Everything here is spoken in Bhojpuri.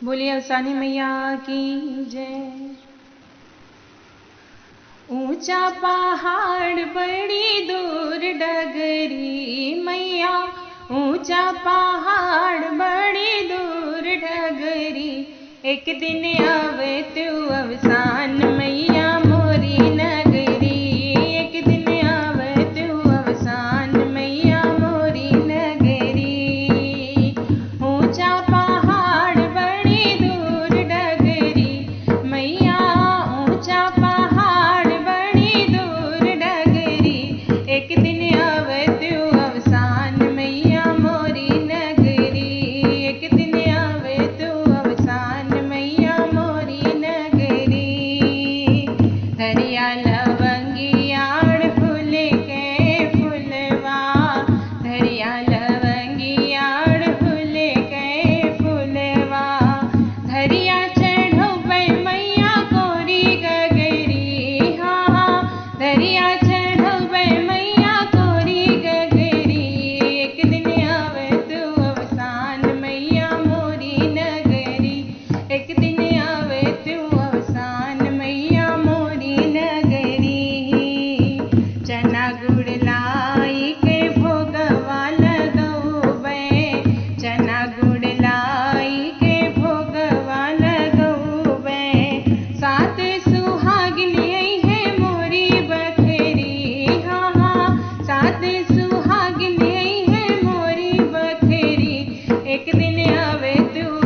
बोलिए अवसानी मैया की जय। ऊंचा पहाड़ बड़ी दूर डगरी मैया, ऊंचा पहाड़ बड़ी दूर डगरी। एक दिन आवे तू अवसान मैया मोरी नगरी। एक दिन आवे तू अवसान मैया मोरी नगरी। ऊंचा पहाड़ बड़ी दूर डगरी मैया, ऊंचा पहाड़ बड़ी दूर डगरी। एक दिन आवे तू अवसान मैया मोरी नगरी। एक दिन आवे तू अवसान मैया मोरी नगरी। धरिया लवंगियाड़ फूल के फुलवा, धरिया लवंगियाड़ फूल के फुलवा। धरिया चढ़ोबे मैया कोरी गगरी, हाँ हाँ धरिया चढ़ोबे मैया कोरी गगरी। एक दिन आवे तू अवसान मैया मोरी नगरी। एक दिन आवे तू अवसान मैया मोरी नगरी। चना गुड़ लाई के भोगवा लगौबे, चना गुड़ लाई के भोगवा लगौबे। सात सुहागिन है मोरी बखेरी, हाँ हाँ सात सुहागिन है मोरी बखेरी। एक दिन आवे तू